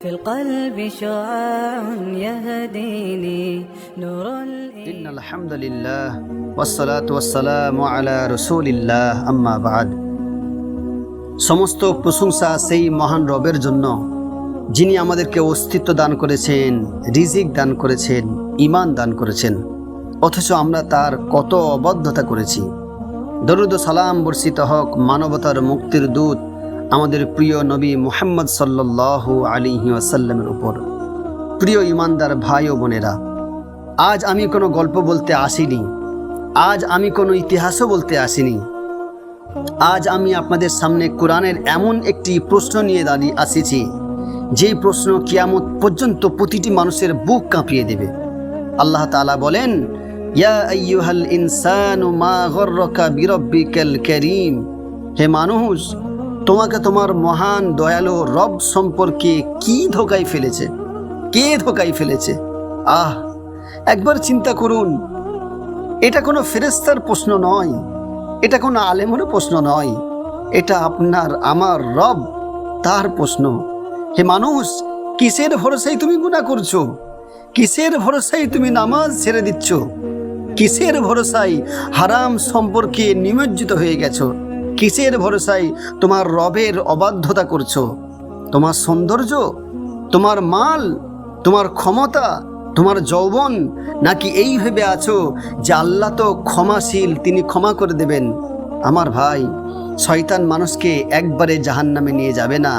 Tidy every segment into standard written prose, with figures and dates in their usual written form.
في القلب شعاع يهديني نور إن الحمد لله والصلاة والسلام على رسول الله أما بعد সমস্ত প্রশংসা সেই মহান রবের জন্য যিনি আমাদেরকে অস্তিত্ব দান করেছেন, রিজিক দান করেছেন, ঈমান দান করেছেন, অথচ আমরা তার কত অবাধ্যতা করেছি। দরুদ ও সালাম বর্ষিত হোক মানবতার মুক্তির দূত আমাদের প্রিয় নবী মুহাম্মদ সাল্লাল্লাহু আলাইহি ওয়াসাল্লামের উপর। প্রিয় ঈমানদার ভাই ও বোনেরা, আজ আমি কোনো গল্প বলতে আসিনি, আজ আমি কোনো ইতিহাসও বলতে আসিনি। আজ আমি আপনাদের সামনে কোরআনের এমন একটি প্রশ্ন নিয়ে দাঁড়িয়ে আসিছি, যেই প্রশ্ন কিয়ামত পর্যন্ত প্রতিটি মানুষের বুক কাঁপিয়ে দেবে। আল্লাহ তাআলা বলেন, ইয়া আইয়ুহাল ইনসানু মা গররাকা বিরব্বিকাল কারীম, হে মানুষ, তোমাকে তোমার মহান দয়ালু রব সম্পর্কে কি ধোঁকায় ফেলেছে, কে ধোঁকায় ফেলেছে? একবার চিন্তা করুন। এটা কোনো ফেরেশতার প্রশ্ন নয়, এটা কোনো আলেমেরও প্রশ্ন নয়, এটা আপনার আমার রব, তার প্রশ্ন। হে মানুষ, কিসের ভরসায় তুমি গুনাহ করছো? কিসের ভরসায় তুমি নামাজ ছেড়ে দিচ্ছ? কিসের ভরসায় হারাম সম্পর্কে নিমজ্জিত হয়ে গেছো? কিসের ভরসায় তোমার রবের অবাধ্যতা করছো? তোমার সৌন্দর্য, তোমার মাল, তোমার ক্ষমতা, তোমার যৌবন, নাকি এই ভেবে আছো যে আল্লাহ তো ক্ষমাশীল, তিনি ক্ষমা করে দেবেন? আমার ভাই, শয়তান মানুষকে একবারে জাহান্নামে নিয়ে যাবে না,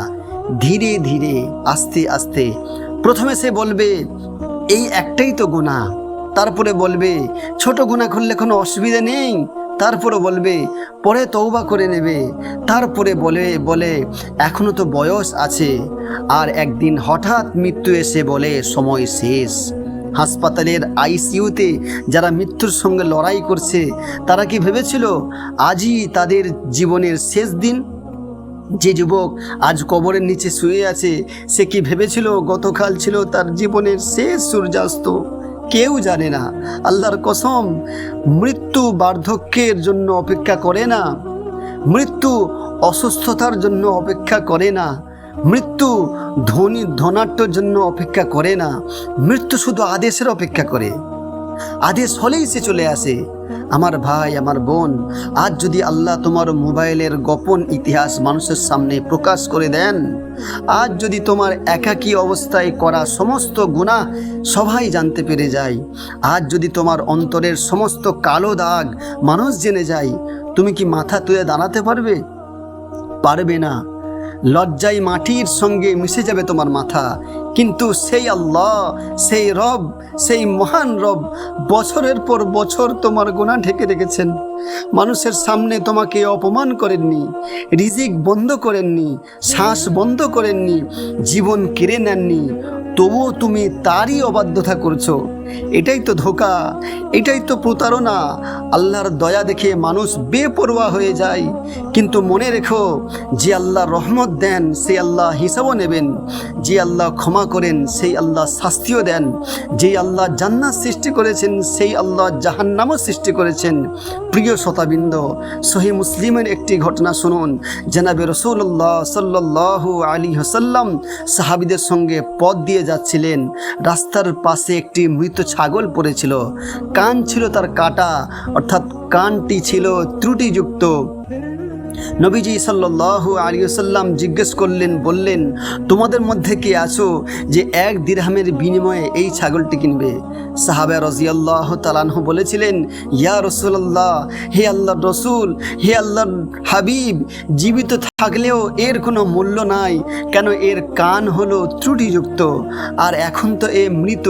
ধীরে ধীরে আস্তে আস্তে। প্রথমে সে বলবে এই একটাই তো গুনাহ, তারপরে বলবে ছোট গুনাহ করলে কোনো অসুবিধা নেই, তারপরে বলবে পরে তওবা করে নেবে, তারপরে বলে এখনো তো বয়স আছে, আর একদিন হঠাৎ মৃত্যু এসে বলে সময় শেষ। হাসপাতালের আইসিইউতে যারা মৃত্যুর সঙ্গে লড়াই করছে, তারা কি ভেবেছিল আজই তাদের জীবনের শেষ দিন? যে যুবক আজ কবরের নিচে শুয়ে আছে, সে কি ভেবেছিল গতকাল ছিল তার জীবনের শেষ সূর্যাস্ত? কেউ জানে না। আল্লাহর কসম, মৃত্যু বার্ধক্যের জন্য অপেক্ষা করে না, মৃত্যু অসুস্থতার জন্য অপেক্ষা করে না, মৃত্যু ধনাঢ্যর জন্য অপেক্ষা করে না। মৃত্যু শুধু আদেশের অপেক্ষা করে, আদেশ হলেই সে চলে আসে। আমার ভাই, আমার বোন, আজ যদি আল্লাহ তোমার মোবাইলের গোপন ইতিহাস মানুষের সামনে প্রকাশ করে দেন, আজ যদি তোমার একাকী অবস্থায় করা সমস্ত গুনাহ সবাই জানতে পেরে যায়, আজ যদি তোমার অন্তরের সমস্ত কালো দাগ মানুষ জেনে যায়, তুমি কি মাথা তুলে দাঁড়াতে পারবে? পারবে না। লজ্জায় মাটির সঙ্গে মিশে যাবে তোমার মাথা। কিন্তু সেই আল্লাহ, সেই রব, সেই মহান রব বছরের পর বছর তোমার গুনাহ ঢেকে রেখেছেন। মানুষের সামনে তোমাকে অপমান করেননি, রিজিক বন্ধ করেননি, শ্বাস বন্ধ করেননি, জীবন কেড়ে নেননি, তবুও তুমি তারই অবাধ্যতা করছো। এটাই তো ধোঁকা, এটাই তো প্রতারণা। আল্লাহর দয়া দেখে মানুষ বেপরোয়া হয়ে যায়, কিন্তু মনে রেখো, যে আল্লাহ রহমত দেন সেই আল্লাহ হিসাবও নেবেন, যে আল্লাহ ক্ষমা করেন সেই আল্লাহ শাস্তিও দেন, যেই আল্লাহ জান্নাত সৃষ্টি করেছেন সেই আল্লাহ জাহান্নামও সৃষ্টি করেছেন। প্রিয় শ্রোতাবৃন্দ, সহিহ মুসলিমের একটি ঘটনা শুনুন। জনাবে রাসূলুল্লাহ সাল্লাল্লাহু আলাইহি ওয়াসাল্লাম সাহাবীদের সঙ্গে পথ দিয়ে যাচ্ছিলেন। রাস্তার পাশে একটি মৃত ছাগল পড়েছিল। কান ছিল তার কাটা, অর্থাৎ কানটি ছিল ত্রুটিযুক্ত। নবীজি সাল্লাল্লাহু আলাইহি ওয়াসাল্লাম জিজ্ঞেস করলেন, বললেন, তোমাদের মধ্যে কে আছো যে 1 দিরহামের বিনিময়ে এই ছাগলটি কিনবে? সাহাবা রাদিয়াল্লাহু তাআলা আনহু বলেছিলেন, ইয়া রাসূলুল্লাহ, হে আল্লাহর রাসূল, হে আল্লাহর হাবিব, জীবিত থাকলেও এর কোনো মূল্য নাই, কেন এর কান হলো ত্রুটিযুক্ত, আর এখন তো এ মৃত।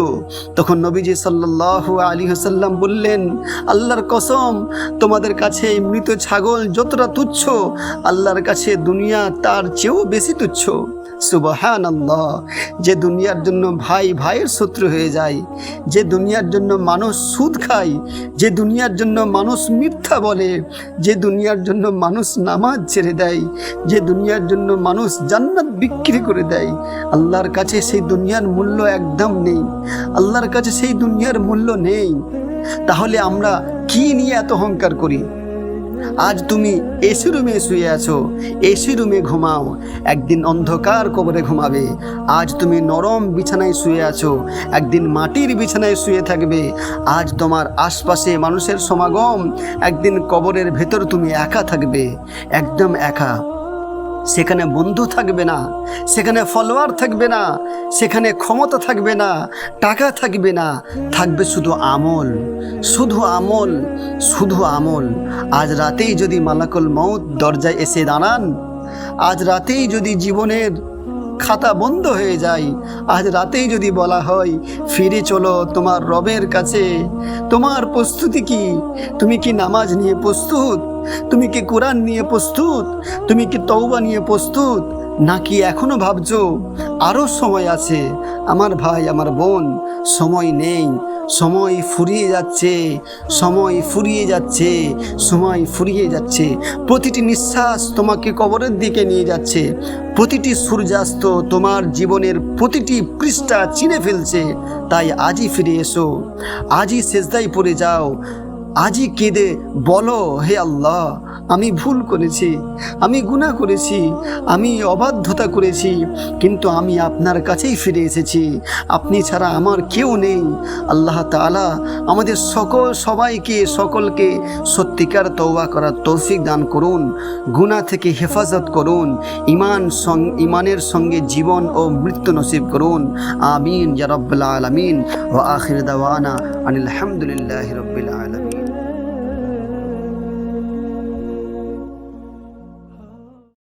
তখন নবীজি সাল্লাল্লাহু আলাইহি ওয়াসাল্লাম বললেন, আল্লাহর কসম, তোমাদের কাছে এই মৃত ছাগল যতটা তুচ্ছ, আল্লাহর কাছে দুনিয়া তার চেয়েও বেশি তুচ্ছ। সুবহানাল্লাহ। যে দুনিয়ার জন্য ভাই ভাইয়ের শত্রু হয়ে যায়, যে দুনিয়ার জন্য মানুষ সুদ খায়, যে দুনিয়ার জন্য মানুষ মিথ্যা বলে, যে দুনিয়ার জন্য মানুষ নামাজ ছেড়ে দেয়, যে দুনিয়ার জন্য মানুষ জান্নাত বিক্রি করে দেয়, আল্লাহর কাছে সেই দুনিয়ার মূল্য একদম নেই। আল্লাহর কাছে সেই দুনিয়ার মূল্য নেই। তাহলে আমরা কি নিয়ে এত অহংকার করি? আজ তুমি এসি রুমে শুয়ে আছো, এসি রুমে ঘুমাও, একদিন অন্ধকার কবরে ঘুমাবে। আজ তুমি নরম বিছানায় শুয়ে আছো, একদিন মাটির বিছানায় শুয়ে থাকবে। আজ তোমার আশপাশে মানুষের সমাগম, একদিন কবরের ভেতর তুমি একা থাকবে, একদম একা। সেখানে বন্ধু থাকবে না, সেখানে ফলোয়ার থাকবে না, সেখানে ক্ষমতা থাকবে না, টাকা থাকবে না, থাকবে শুধু আমল, শুধু আমল, শুধু আমল। আজ রাতেই যদি মালাকুল মউত দরজায় এসে দাঁড়ান, আজ রাতেই যদি জীবনের খাতা বন্ধ হয়ে যায়, আজ রাতেই যদি বলা হয় ফিরে চলো তোমার রবের কাছে, তোমার প্রস্তুতি কি? তুমি কি নামাজ নিয়ে প্রস্তুত? তুমি কি কোরআন নিয়ে প্রস্তুত? তুমি কি তওবা নিয়ে প্রস্তুত? নাকি এখনো ভাবছো আরও সময় আছে? আমার ভাই, আমার বোন, সময় নেই, সময় ফুরিয়ে যাচ্ছে, সময় ফুরিয়ে যাচ্ছে, সময় ফুরিয়ে যাচ্ছে। প্রতিটি নিঃশ্বাস তোমাকে কবরের দিকে নিয়ে যাচ্ছে, প্রতিটি সূর্যাস্ত তোমার জীবনের প্রতিটি পৃষ্ঠা চিনে ফেলছে। তাই আজই ফিরে এসো, আজই সেজদায় পড়ে যাও, আজই কেঁদে বলো, হে আল্লাহ, আমি ভুল করেছি, আমি গুনাহ করেছি, আমি অবাধ্যতা করেছি, কিন্তু আমি আপনার কাছেই ফিরে এসেছি, আপনি ছাড়া আমার কেউ নেই। আল্লাহ তাআলা আমাদের সকলকে সত্যিকার তওবা করার তৌফিক দান করুন, গুনাহ থেকে হেফাজত করুন, ইমানের সঙ্গে জীবন ও মৃত্যু নসিব করুন। আমিন ইয়া রাব্বাল আলামিন। ওয়া আখির দাওয়ানা আনিল হামদুলিল্লাহি রাব্বিল আলামিন।